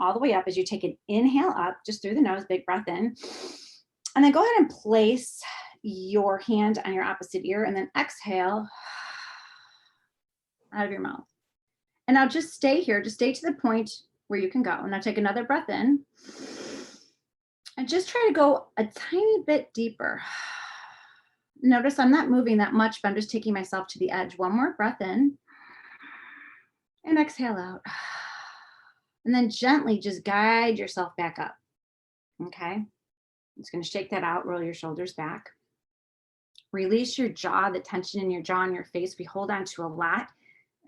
all the way up as you take an inhale up, just through the nose, big breath in. And then go ahead and place your hand on your opposite ear and then exhale out of your mouth. And now just stay here, just stay to the point where you can go. Now take another breath in and just try to go a tiny bit deeper. Notice I'm not moving that much, but I'm just taking myself to the edge. One more breath in and exhale out. And then gently just guide yourself back up. Okay. I'm just going to shake that out, roll your shoulders back. Release your jaw, the tension in your jaw and your face. We hold on to a lot.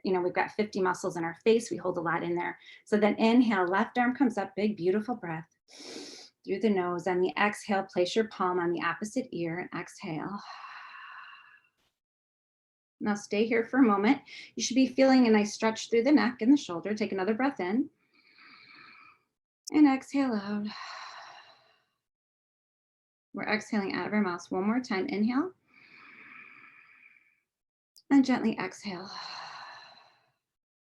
You know, we've got 50 muscles in our face. We hold a lot in there. So then inhale, left arm comes up, big, beautiful breath through the nose. On the exhale, place your palm on the opposite ear and exhale. Now stay here for a moment. You should be feeling a nice stretch through the neck and the shoulder. Take another breath in and exhale out. We're exhaling out of our mouths one more time. Inhale and gently exhale.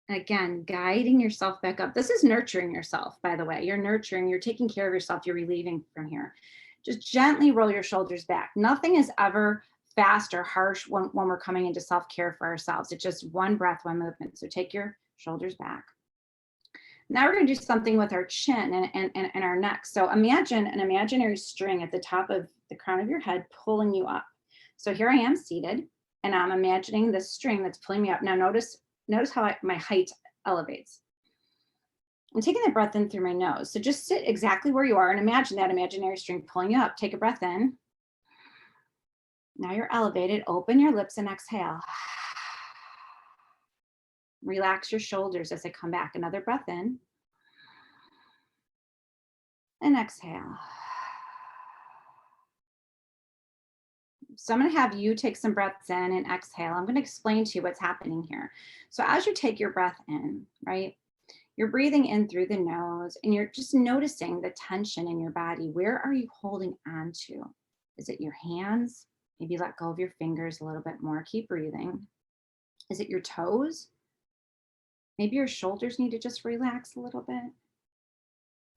Again, guiding yourself back up. This is nurturing yourself, by the way. You're nurturing, you're taking care of yourself, you're relieving from here. Just gently roll your shoulders back. Nothing is ever fast or harsh when we're coming into self-care for ourselves. It's just one breath, one movement. So take your shoulders back. Now we're going to do something with our chin and our neck. So imagine an imaginary string at the top of the crown of your head pulling you up. So here I am seated, and I'm imagining this string that's pulling me up. Now notice how my height elevates. I'm taking the breath in through my nose. So just sit exactly where you are and imagine that imaginary string pulling you up. Take a breath in. Now you're elevated. Open your lips and exhale. Relax your shoulders as they come back. Another breath in. And exhale. So I'm going to have you take some breaths in and exhale. I'm going to explain to you what's happening here. So as you take your breath in, right, you're breathing in through the nose and you're just noticing the tension in your body. Where are you holding on to? Is it your hands? Maybe let go of your fingers a little bit more. Keep breathing. Is it your toes? Maybe your shoulders need to just relax a little bit.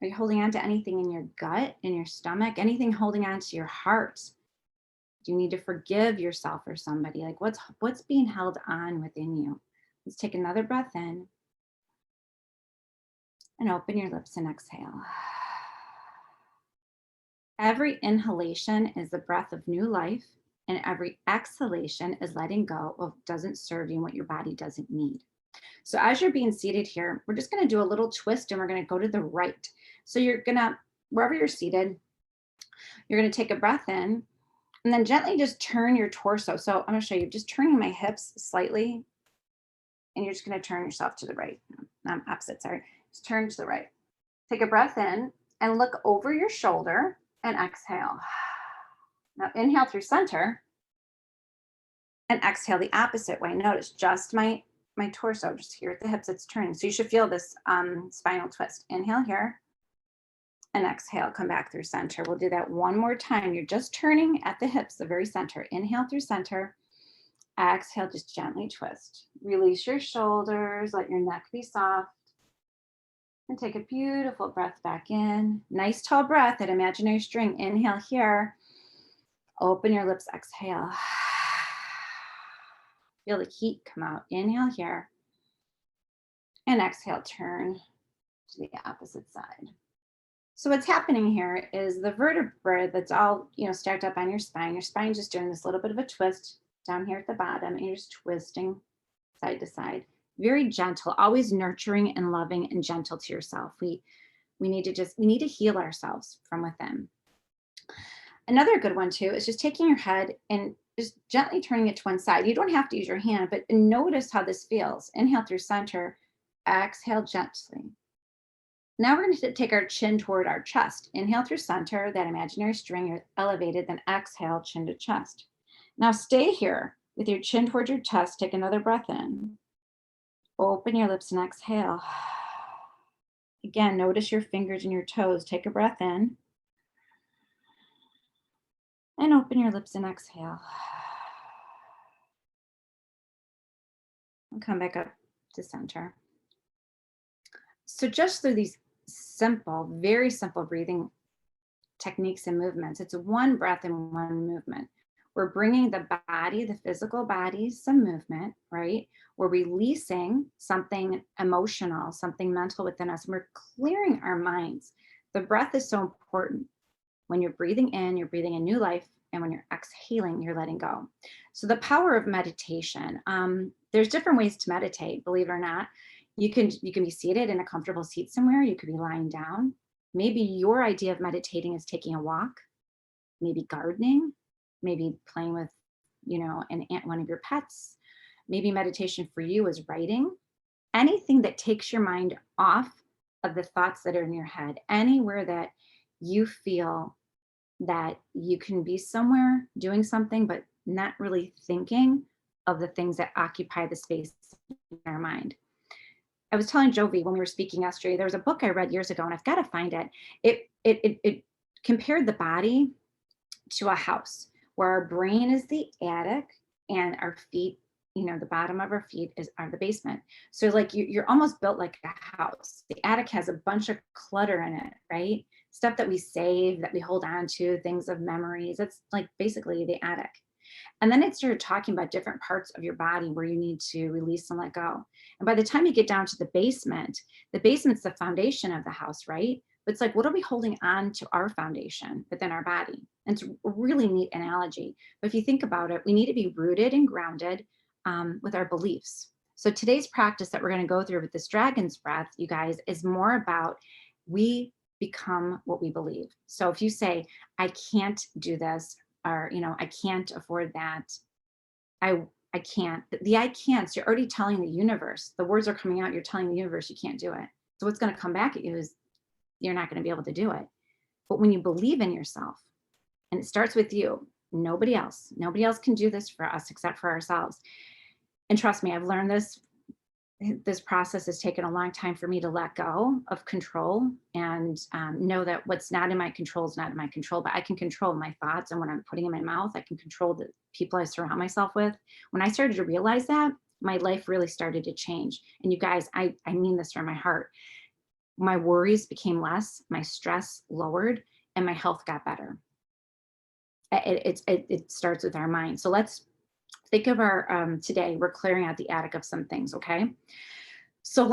Are you holding on to anything in your gut, in your stomach? Anything holding on to your heart? Do you need to forgive yourself or somebody? Like what's being held on within you? Let's take another breath in and open your lips and exhale. Every inhalation is the breath of new life, and every exhalation is letting go of what doesn't serve you and what your body doesn't need. So as you're being seated here, we're just going to do a little twist and we're going to go to the right. So you're going to, wherever you're seated, you're going to take a breath in and then gently just turn your torso. So I'm going to show you, just turning my hips slightly, and you're just going to turn yourself to the right. Opposite, sorry. Just turn to the right. Take a breath in and look over your shoulder and exhale. Now inhale through center and exhale the opposite way. Notice just my torso, just here at the hips, it's turning. So you should feel this spinal twist. Inhale here and exhale, come back through center. We'll do that one more time. You're just turning at the hips, the very center. Inhale through center, exhale, just gently twist. Release your shoulders, let your neck be soft. And take a beautiful breath back in. Nice tall breath, that imaginary string. Inhale here, open your lips, exhale. Feel the heat come out. Inhale here and exhale, turn to the opposite side. So what's happening here is the vertebrae that's all, stacked up on your spine. Your spine's just doing this little bit of a twist down here at the bottom, and you're just twisting side to side. Very gentle, always nurturing and loving and gentle to yourself. We need to heal ourselves from within. Another good one too is just taking your head and just gently turning it to one side. You don't have to use your hand, but notice how this feels. Inhale through center, exhale gently. Now we're going to take our chin toward our chest. Inhale through center, that imaginary string, you're elevated, then exhale, chin to chest. Now stay here with your chin towards your chest. Take another breath in. Open your lips and exhale. Again, notice your fingers and your toes. Take a breath in. And open your lips and exhale. And come back up to center. So just through these simple, very simple breathing techniques and movements. It's one breath and one movement. We're bringing the body, the physical body, some movement, right? We're releasing something emotional, something mental within us, and we're clearing our minds. The breath is so important. When you're breathing in, you're breathing in new life. And when you're exhaling, you're letting go. So the power of meditation. There's different ways to meditate, believe it or not. You can be seated in a comfortable seat somewhere. You could be lying down. Maybe your idea of meditating is taking a walk, maybe gardening, maybe playing with, one of your pets. Maybe meditation for you is writing. Anything that takes your mind off of the thoughts that are in your head, anywhere that you feel that you can be somewhere doing something, but not really thinking of the things that occupy the space in our mind. I was telling Jovi when we were speaking yesterday, there was a book I read years ago, and I've got to find it. It compared the body to a house where our brain is the attic and our feet, the bottom of our feet are the basement. So like you're almost built like a house. The attic has a bunch of clutter in it, right? Stuff that we save, that we hold on to, things of memories. It's like basically the attic. And then it started talking about different parts of your body where you need to release and let go. And by the time you get down to the basement's the foundation of the house, right? But it's like, what are we holding on to our foundation within our body? And it's a really neat analogy. But if you think about it, we need to be rooted and grounded with our beliefs. So today's practice that we're going to go through with this dragon's breath, you guys, is more about we become what we believe. So if you say, I can't do this, or I can't afford that, I can't, the I can'ts, you're already telling the universe, the words are coming out, you're telling the universe you can't do it. So what's going to come back at you is you're not going to be able to do it. But when you believe in yourself, and it starts with you, nobody else can do this for us except for ourselves. And trust me, I've learned this process has taken a long time for me to let go of control and know that what's not in my control is not in my control, but I can control my thoughts and what I'm putting in my mouth. I can control the people I surround myself with. When I started to realize that, my life really started to change. And you guys, I mean this from my heart. My worries became less, my stress lowered, and my health got better. It starts with our mind. So let's think of our today, we're clearing out the attic of some things, okay? So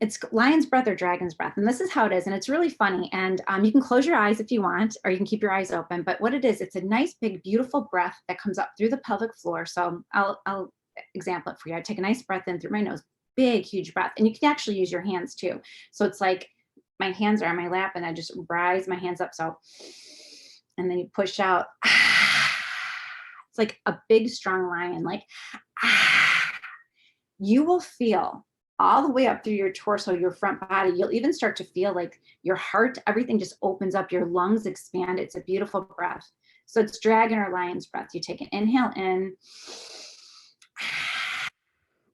it's lion's breath or dragon's breath. And this is how it is. And it's really funny. And you can close your eyes if you want, or you can keep your eyes open. But what it is, it's a nice, big, beautiful breath that comes up through the pelvic floor. So I'll example it for you. I take a nice breath in through my nose, big, huge breath. And you can actually use your hands too. So it's like my hands are on my lap and I just rise my hands up. So, and then you push out. It's like a big, strong lion, like, you will feel all the way up through your torso, your front body. You'll even start to feel like your heart, everything just opens up, your lungs expand. It's a beautiful breath. So it's dragon or lion's breath. You take an inhale in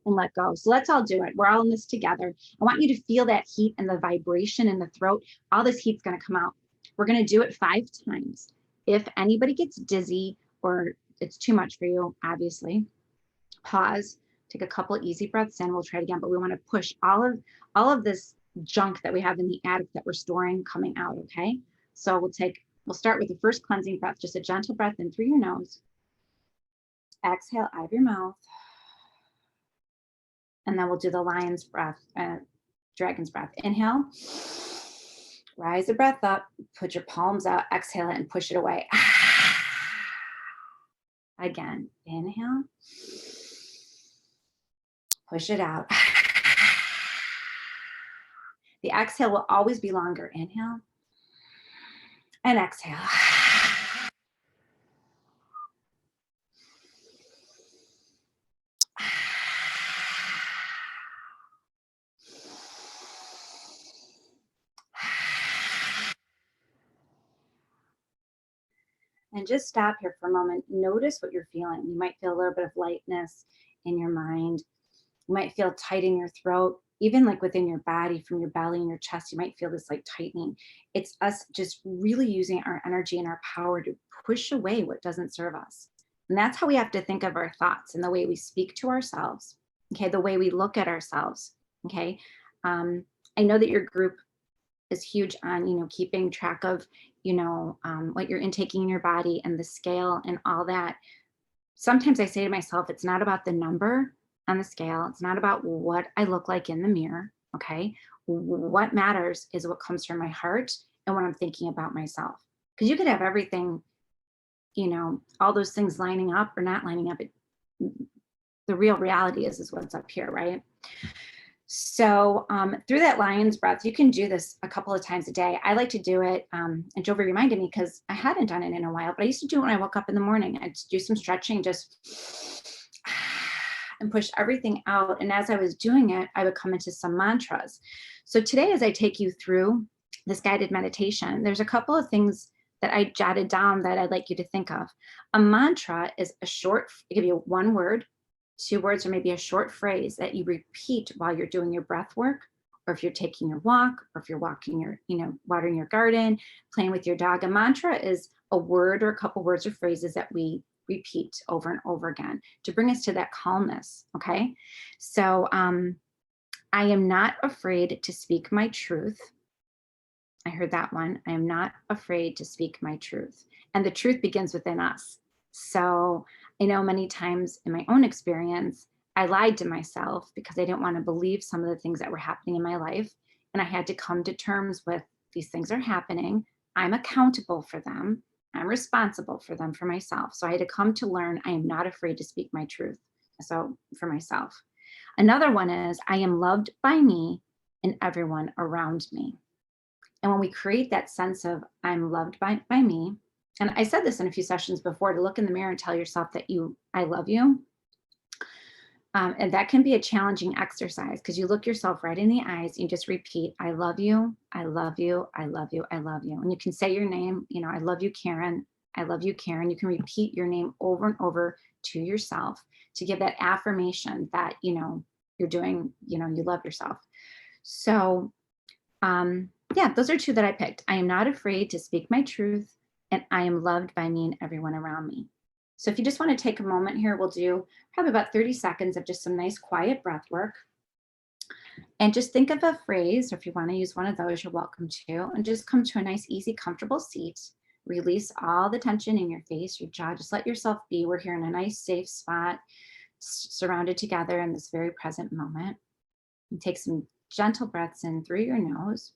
and let go. So let's all do it. We're all in this together. I want you to feel that heat and the vibration in the throat. All this heat's going to come out. We're going to do it 5 times. If anybody gets dizzy or it's too much for you, obviously, pause, take a couple easy breaths in. We'll try it again, but we want to push all of this junk that we have in the attic that we're storing coming out, okay? So we'll start with the first cleansing breath, just a gentle breath in through your nose. Exhale out of your mouth. And then we'll do the lion's breath, dragon's breath. Inhale, rise the breath up, put your palms out, exhale it and push it away. Again, inhale, push it out. The exhale will always be longer. Inhale and exhale. And just stop here for a moment. Notice what you're feeling. You might feel a little bit of lightness in your mind. You might feel tight in your throat, even like within your body, from your belly and your chest, you might feel this like tightening. It's us just really using our energy and our power to push away what doesn't serve us. And that's how we have to think of our thoughts and the way we speak to ourselves. Okay, the way we look at ourselves. Okay. I know that your group is huge on, keeping track of, what you're intaking in your body and the scale and all that. Sometimes I say to myself, it's not about the number on the scale. It's not about what I look like in the mirror. Okay. What matters is what comes from my heart and what I'm thinking about myself. Because you could have everything, all those things lining up or not lining up. The real reality is what's up here, right? So through that lion's breath, you can do this a couple of times a day. I like to do it, and Jovi reminded me because I hadn't done it in a while, but I used to do it when I woke up in the morning. I'd do some stretching, just and push everything out. And as I was doing it, I would come into some mantras. So today, as I take you through this guided meditation, there's a couple of things that I jotted down that I'd like you to think of. A mantra is a short, I give you one word, 2 words, or maybe a short phrase that you repeat while you're doing your breath work, or if you're taking your walk, or if you're walking your, watering your garden, playing with your dog. A mantra is a word or a couple words or phrases that we repeat over and over again to bring us to that calmness. Okay. So I am not afraid to speak my truth. I heard that one. I am not afraid to speak my truth. And the truth begins within us. So I know many times in my own experience, I lied to myself because I didn't want to believe some of the things that were happening in my life. And I had to come to terms with these things are happening. I'm accountable for them. I'm responsible for them for myself. So I had to come to learn I am not afraid to speak my truth. So for myself. Another one is I am loved by me and everyone around me. And when we create that sense of I'm loved by me, and I said this in a few sessions before, to look in the mirror and tell yourself that I love you. And that can be a challenging exercise because you look yourself right in the eyes and you just repeat, I love you, I love you, I love you, I love you. And you can say your name, I love you, Karen. I love you, Karen. You can repeat your name over and over to yourself to give that affirmation that, you're doing, you love yourself. So, yeah, those are 2 that I picked. I am not afraid to speak my truth, and I am loved by me and everyone around me. So if you just want to take a moment here, we'll do probably about 30 seconds of just some nice quiet breath work. And just think of a phrase, or if you want to use one of those, you're welcome to, and just come to a nice, easy, comfortable seat. Release all the tension in your face, your jaw. Just let yourself be. We're here in a nice, safe spot, surrounded together in this very present moment. And take some gentle breaths in through your nose.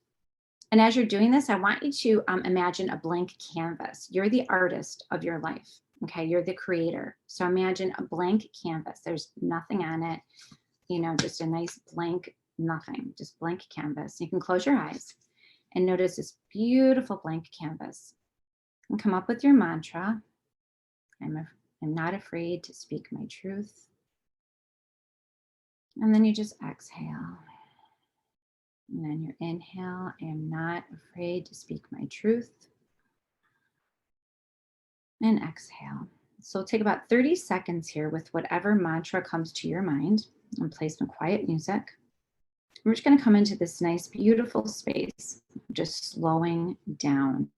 And as you're doing this, I want you to imagine a blank canvas. You're the artist of your life. Okay, you're the creator. So imagine a blank canvas. There's nothing on it, just a nice blank, nothing, just blank canvas. You can close your eyes and notice this beautiful blank canvas. And come up with your mantra. I'm not afraid to speak my truth. And then you just exhale. And then your inhale, I am not afraid to speak my truth. And exhale. So take about 30 seconds here with whatever mantra comes to your mind and play some quiet music. We're just going to come into this nice, beautiful space, just slowing down.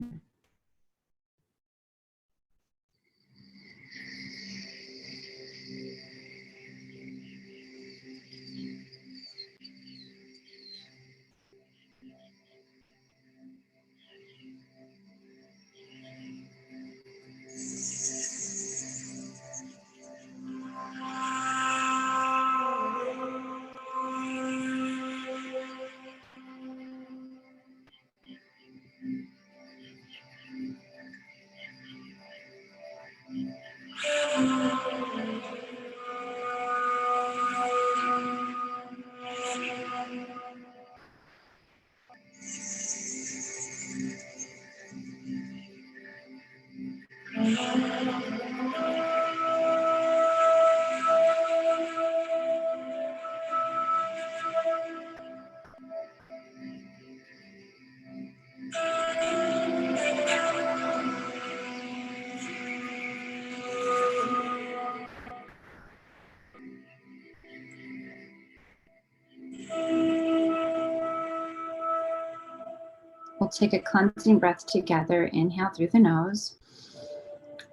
We'll take a cleansing breath together. Inhale through the nose.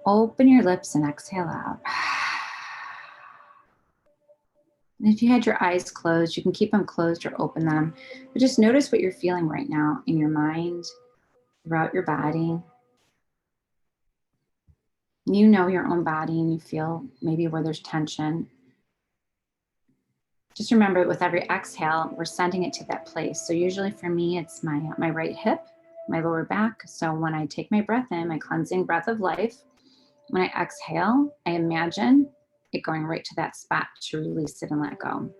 Open your lips and exhale out. And if you had your eyes closed, you can keep them closed or open them. But just notice what you're feeling right now in your mind, throughout your body. You know your own body and you feel maybe where there's tension. Just remember with every exhale, we're sending it to that place. So usually for me, it's my right hip, my lower back. So when I take my breath in, my cleansing breath of life, when I exhale, I imagine it going right to that spot to release it and let go.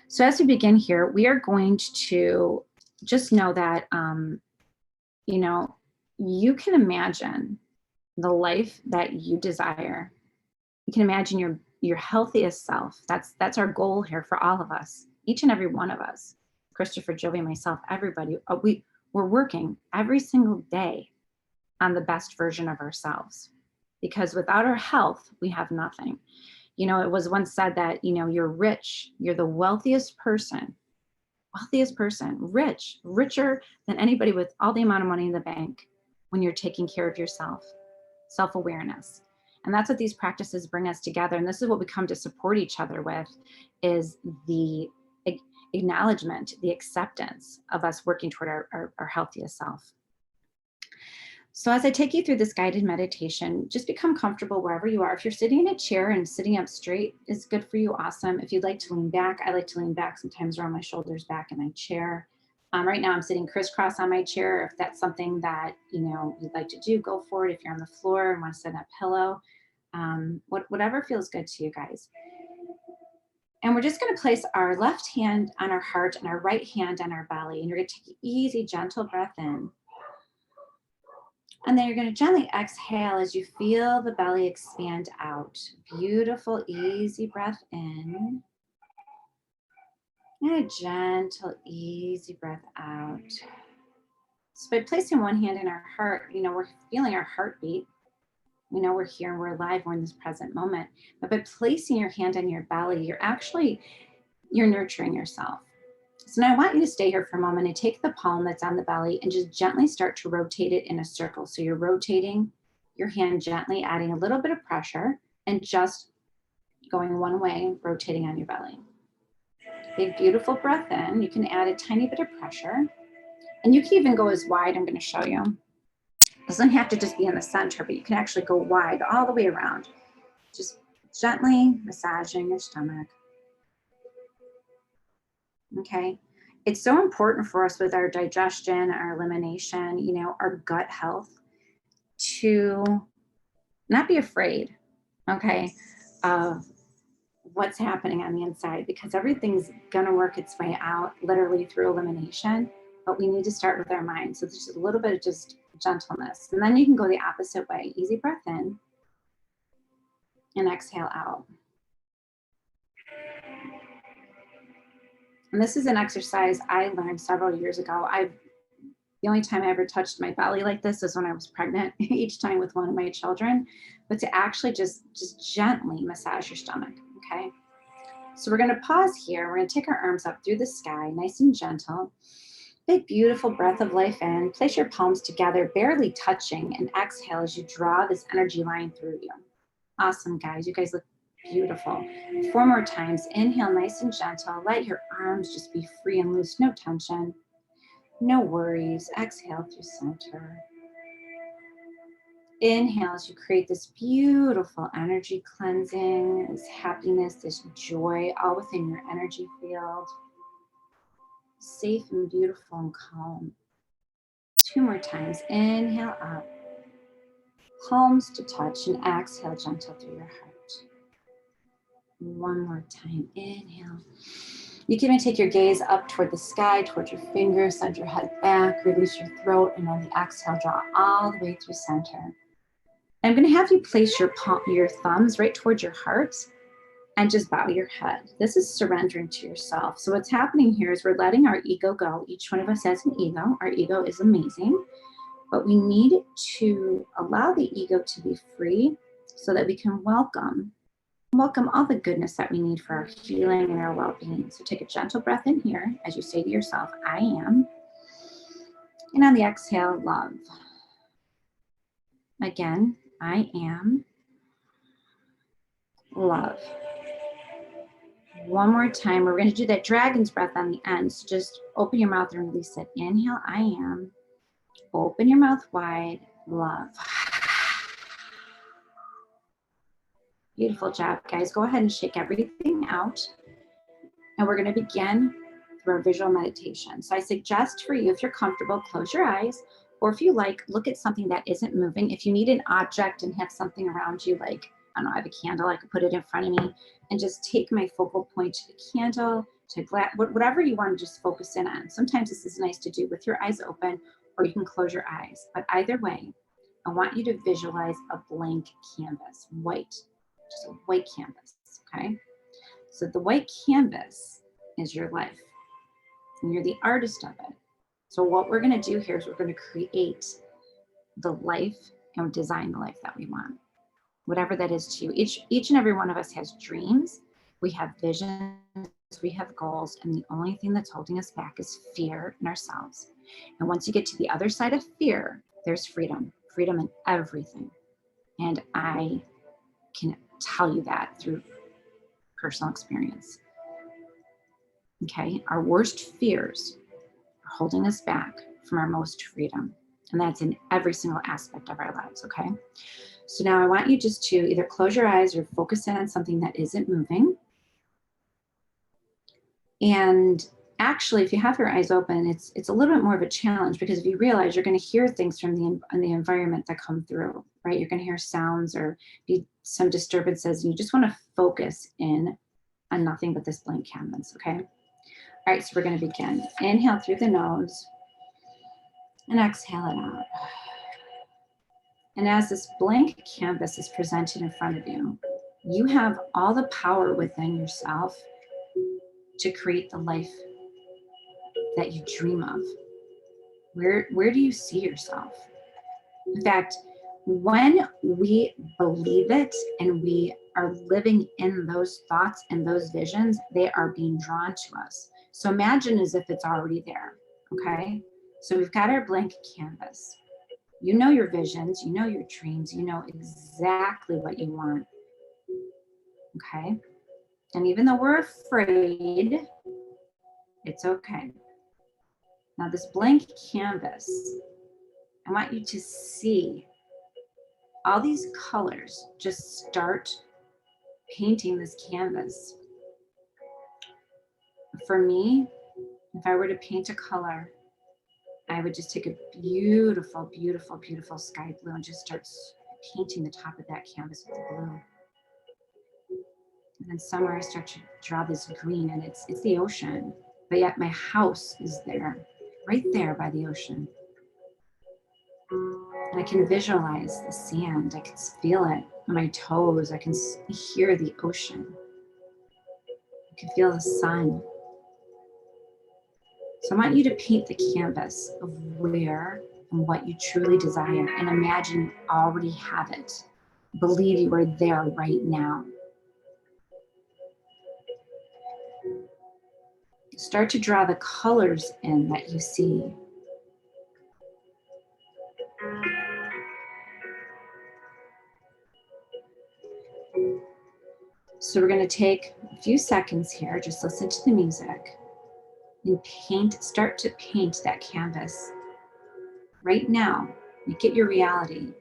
So as we begin here, we are going to just know that, you can imagine the life that you desire. You can imagine your healthiest self. That's our goal here for all of us, each and every one of us. Christopher, Joey, myself, everybody. We're working every single day on the best version of ourselves, because without our health, we have nothing. It was once said that you're rich. You're the wealthiest person, richer than anybody with all the amount of money in the bank when you're taking care of yourself. Self-awareness. And that's what these practices bring us together. And this is what we come to support each other with, is the acknowledgement, the acceptance of us working toward our healthiest self. So as I take you through this guided meditation, just become comfortable wherever you are. If you're sitting in a chair and sitting up straight is good for you, awesome. If you'd like to lean back, I like to lean back sometimes around my shoulders back in my chair. Right now I'm sitting crisscross on my chair. If that's something that you'd like to do, go for it. If you're on the floor and want to sit on a pillow, whatever feels good to you guys. And we're just going to place our left hand on our heart and our right hand on our belly. And you're going to take an easy, gentle breath in. And then you're going to gently exhale as you feel the belly expand out. Beautiful, easy breath in. And a gentle, easy breath out. So by placing one hand in our heart, we're feeling our heartbeat. We know we're here and we're alive, we're in this present moment. But by placing your hand on your belly, you're nurturing yourself. So now I want you to stay here for a moment and take the palm that's on the belly and just gently start to rotate it in a circle. So you're rotating your hand gently, adding a little bit of pressure and just going one way, rotating on your belly. Big, beautiful breath in. You can add a tiny bit of pressure. And you can even go as wide, I'm going to show you. It doesn't have to just be in the center, but you can actually go wide all the way around. Just gently massaging your stomach. Okay. It's so important for us with our digestion, our elimination, our gut health, to not be afraid, okay, of what's happening on the inside, because everything's going to work its way out literally through elimination, but we need to start with our mind. So there's just a little bit of just gentleness. And then you can go the opposite way. Easy breath in and exhale out. And this is an exercise I learned several years ago. The only time I ever touched my belly like this is when I was pregnant, each time with one of my children. But to actually just gently massage your stomach, okay? So we're going to pause here. We're going to take our arms up through the sky, nice and gentle. Big, beautiful breath of life in. Place your palms together, barely touching, and exhale as you draw this energy line through you. Awesome, guys. You guys look beautiful. 4 more times. Inhale, nice and gentle. Let your arms just be free and loose, no tension, no worries. Exhale through center. Inhale as you create this beautiful energy cleansing, this happiness, this joy, all within your energy field. Safe and beautiful and calm. 2 more times. Inhale up. Palms to touch, and exhale gentle through your heart. 1 more time. Inhale. You can even take your gaze up toward the sky, toward your fingers, send your head back, release your throat, and on the exhale, draw all the way through center. I'm going to have you place your thumbs right towards your heart and just bow your head. This is surrendering to yourself. So what's happening here is we're letting our ego go. Each one of us has an ego. Our ego is amazing, but we need to allow the ego to be free so that we can welcome all the goodness that we need for our healing and our well-being. So take a gentle breath in here as you say to yourself, I am. And on the exhale, love. Again, I am love. One more time. We're going to do that dragon's breath on the end. So just open your mouth and release it. Inhale, I am. Open your mouth wide. Love. Beautiful job, guys. Go ahead and shake everything out. And we're going to begin through our visual meditation. So I suggest for you, if you're comfortable, close your eyes. Or if you like, look at something that isn't moving. If you need an object and have something around you, like, I don't know, I have a candle, I could put it in front of me and just take my focal point to the candle, to glass, whatever you want to just focus in on. Sometimes this is nice to do with your eyes open, or you can close your eyes. But either way, I want you to visualize a blank canvas, white, just a white canvas, okay? So the white canvas is your life, and you're the artist of it. So what we're going to do here is we're going to create the life and design the life that we want, whatever that is to you. Each and every one of us has dreams. We have visions. We have goals. And the only thing that's holding us back is fear in ourselves. And once you get to the other side of fear, there's freedom, freedom in everything. And I can tell you that through personal experience. Okay, our worst fears are holding us back from our most freedom. And that's in every single aspect of our lives, okay? So now I want you just to either close your eyes or focus in on something that isn't moving. And actually, if you have your eyes open, it's a little bit more of a challenge, because if you realize you're going to hear things from the environment that come through, right? You're going to hear sounds or be some disturbances, and you just want to focus in on nothing but this blank canvas, okay? All right, so we're going to begin. Inhale through the nose and exhale it out. And as this blank canvas is presented in front of you, you have all the power within yourself to create the life that you dream of. Where do you see yourself? In fact, when we believe it and we are living in those thoughts and those visions, they are being drawn to us. So imagine as if it's already there, okay? So we've got our blank canvas. You know your visions, you know your dreams, you know exactly what you want, okay? And even though we're afraid, it's okay. Now this blank canvas, I want you to see all these colors. Just start painting this canvas. For me, if I were to paint a color, I would just take a beautiful, beautiful, beautiful sky blue and just start painting the top of that canvas with the blue. And then somewhere I start to draw this green, and it's the ocean, but yet my house is there, right there by the ocean. And I can visualize the sand. I can feel it on my toes. I can hear the ocean. I can feel the sun. So I want you to paint the canvas of where and what you truly desire, and imagine you already have it. Believe you are there right now. Start to draw the colors in that you see. So we're going to take a few seconds here, just listen to the music, and start to paint that canvas. Right now, make it your reality.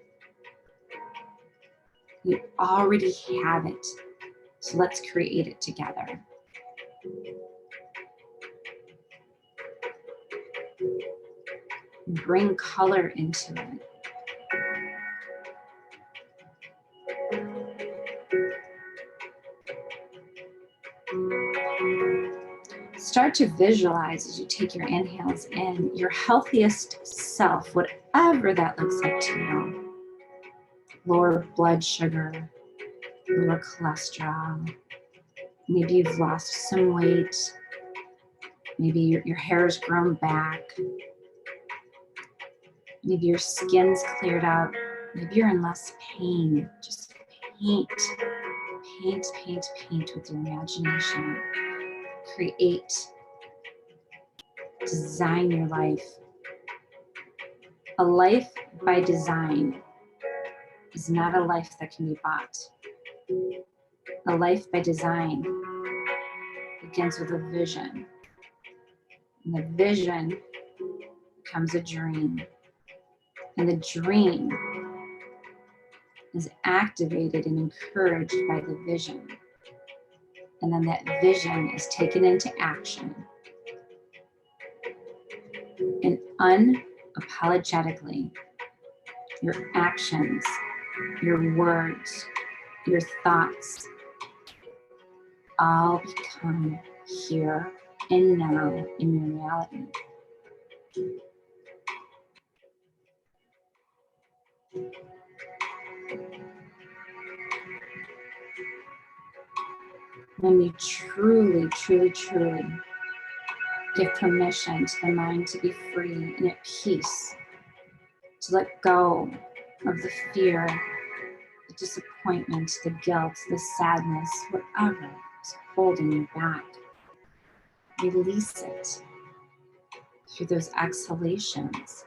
You already have it. So let's create it together. Bring color into it. Start to visualize as you take your inhales in your healthiest self, whatever that looks like to you. Lower blood sugar, lower cholesterol. Maybe you've lost some weight. Maybe your hair has grown back. Maybe your skin's cleared out. Maybe you're in less pain. Just paint, paint, paint, paint with your imagination. Create, design your life. A life by design is not a life that can be bought. A life by design begins with a vision. And the vision becomes a dream. And the dream is activated and encouraged by the vision. And then that vision is taken into action. And unapologetically, your actions, your words, your thoughts all become here and now in your reality. When you truly, truly, truly give permission to the mind to be free and at peace, to let go of the fear, the disappointment, the guilt, the sadness, whatever is holding you back. Release it through those exhalations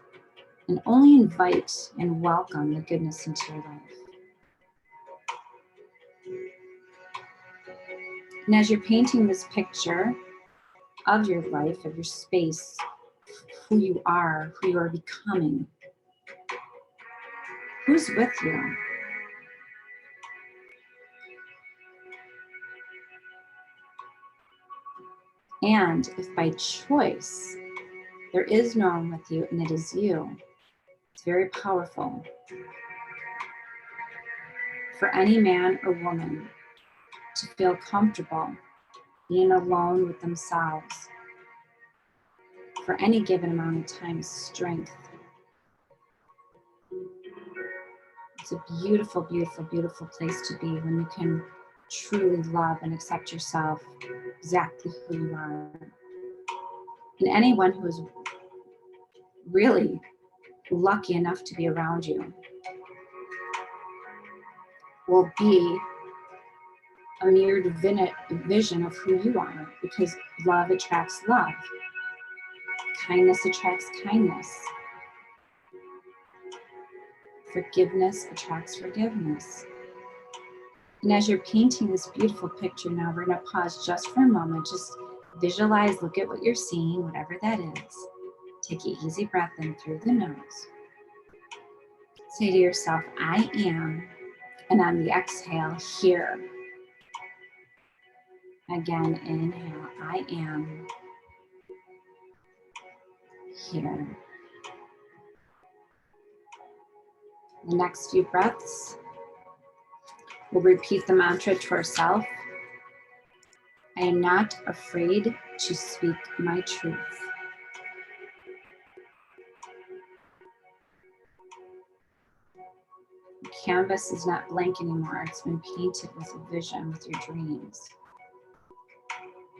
and only invite and welcome the goodness into your life. And as you're painting this picture of your life, of your space, who you are becoming, who's with you? And if by choice there is no one with you and it is you, it's very powerful for any man or woman to feel comfortable being alone with themselves for any given amount of time is strength. It's a beautiful, beautiful, beautiful place to be when you can truly love and accept yourself exactly who you are. And anyone who is really lucky enough to be around you will be a mirrored vision of who you are, because love attracts love. Kindness attracts kindness. Forgiveness attracts forgiveness. And as you're painting this beautiful picture now, we're going to pause just for a moment. Just visualize, look at what you're seeing, whatever that is. Take an easy breath in through the nose. Say to yourself, I am. And on the exhale, here. Again, inhale, I am. Here. The next few breaths, we'll repeat the mantra to ourselves. I am not afraid to speak my truth. The canvas is not blank anymore. It's been painted with a vision, with your dreams.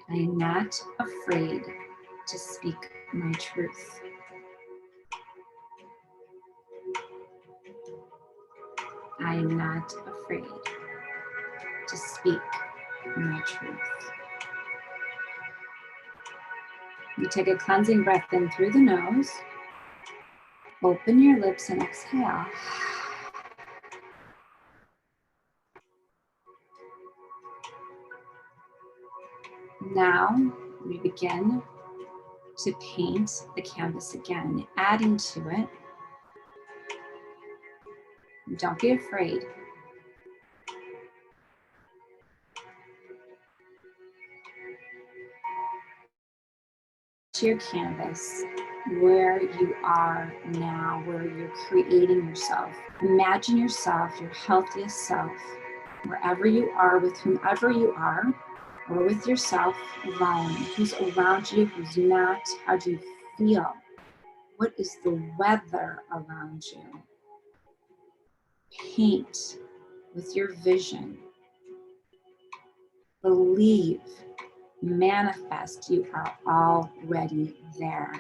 I am not afraid to speak my truth. I am not afraid to speak my truth. You take a cleansing breath in through the nose. Open your lips and exhale. Now we begin to paint the canvas again, adding to it. Don't be afraid. To your canvas, where you are now, where you're creating yourself. Imagine yourself, your healthiest self, wherever you are, with whomever you are, or with yourself alone. Who's around you, who's not, how do you feel? What is the weather around you? Paint with your vision. Believe, manifest, you are already there.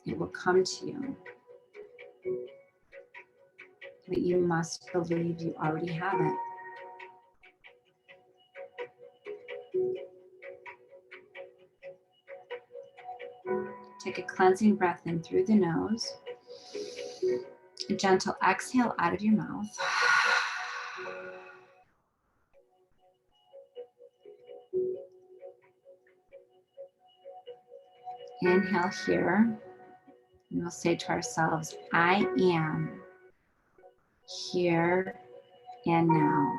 It will come to you. But you must believe you already have it. Take a cleansing breath in through the nose. A gentle exhale out of your mouth. Inhale here. And we'll say to ourselves, I am here and now.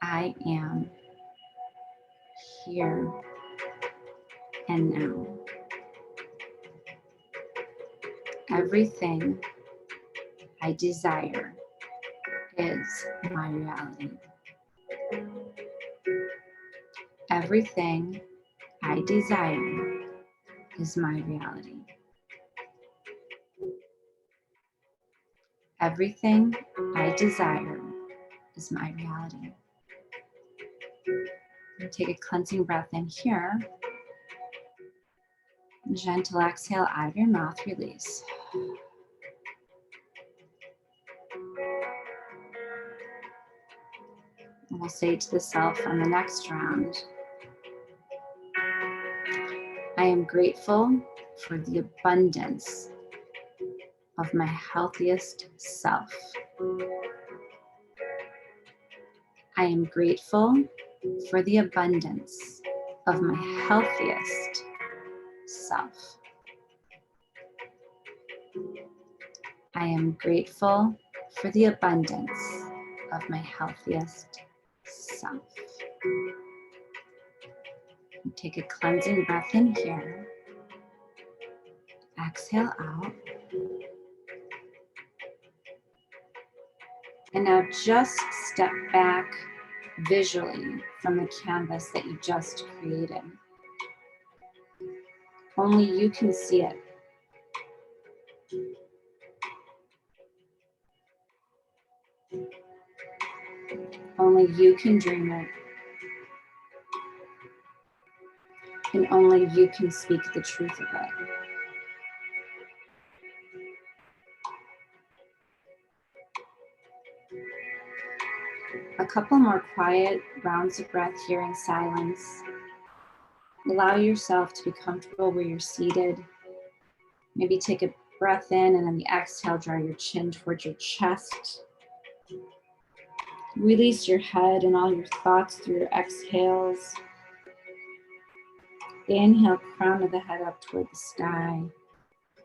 I am here and now. Everything I desire is my reality. Everything I desire is my reality. Everything I desire is my reality. And take a cleansing breath in here. Gentle exhale out of your mouth, release. And we'll say to the self on the next round, I am grateful for the abundance of my healthiest self. I am grateful for the abundance of my healthiest self. I am grateful for the abundance of my healthiest self. And take a cleansing breath in here. Exhale out. And now just step back visually from the canvas that you just created. Only you can see it. Only you can dream it. And only you can speak the truth of it. A couple more quiet rounds of breath here in silence. Allow yourself to be comfortable where you're seated. Maybe take a breath in and on the exhale, draw your chin towards your chest. Release your head and all your thoughts through your exhales. Inhale, crown of the head up toward the sky.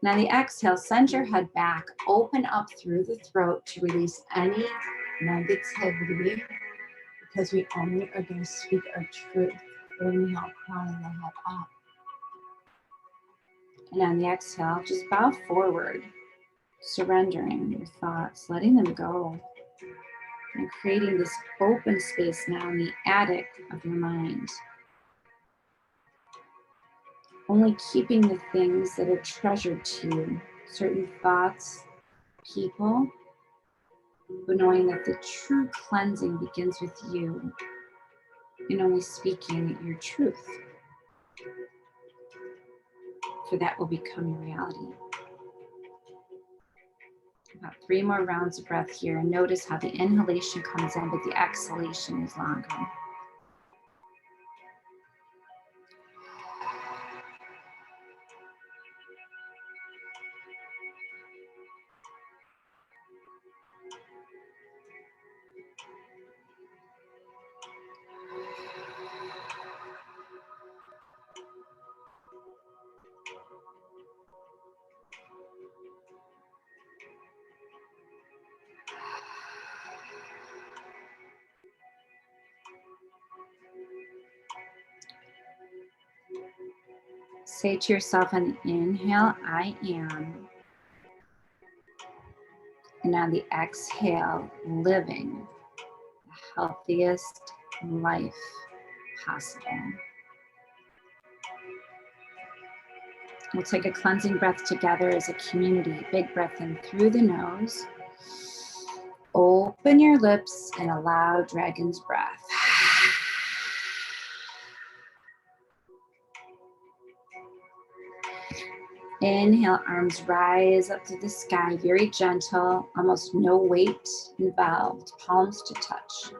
Now the exhale, send your head back, open up through the throat to release any negativity, because we only are going to speak our truth. Inhale, crowning the head up. And on the exhale, just bow forward, surrendering your thoughts, letting them go, and creating this open space now in the attic of your mind. Only keeping the things that are treasured to you, certain thoughts, people, but knowing that the true cleansing begins with you and only speaking your truth. For that will become your reality. About 3 more rounds of breath here, and notice how the inhalation comes in, but the exhalation is longer. Say to yourself on the inhale, I am. And on the exhale, living the healthiest life possible. We'll take a cleansing breath together as a community. Big breath in through the nose. Open your lips and allow dragon's breath. Inhale, arms rise up to the sky, very gentle, almost no weight involved, palms to touch.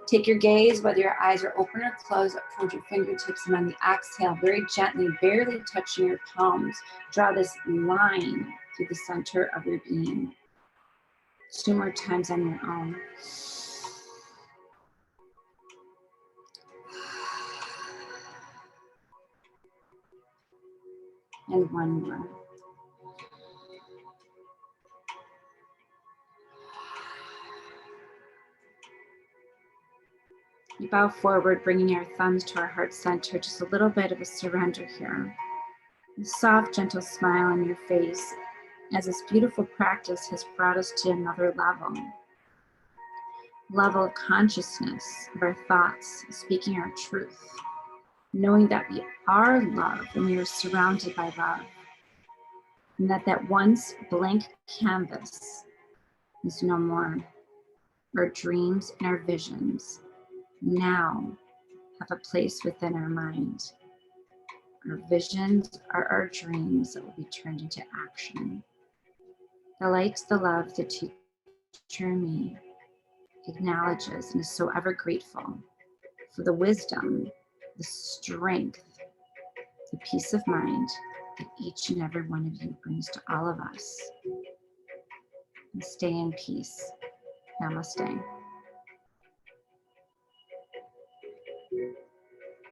Take your gaze, whether your eyes are open or closed, up towards your fingertips, and on the exhale, very gently, barely touching your palms, draw this line through the center of your being. 2 more times on your own. And one more. We bow forward, bringing our thumbs to our heart center, just a little bit of a surrender here. A soft, gentle smile on your face as this beautiful practice has brought us to another level of consciousness of our thoughts, speaking our truth, knowing that we are love and we are surrounded by love, and that once blank canvas is no more. Our dreams and our visions now have a place within our mind. Our visions are our dreams that will be turned into action. The light, the love, the teacher in me acknowledges and is so ever grateful for the wisdom, the strength, the peace of mind that each and every one of you brings to all of us. And stay in peace. Namaste.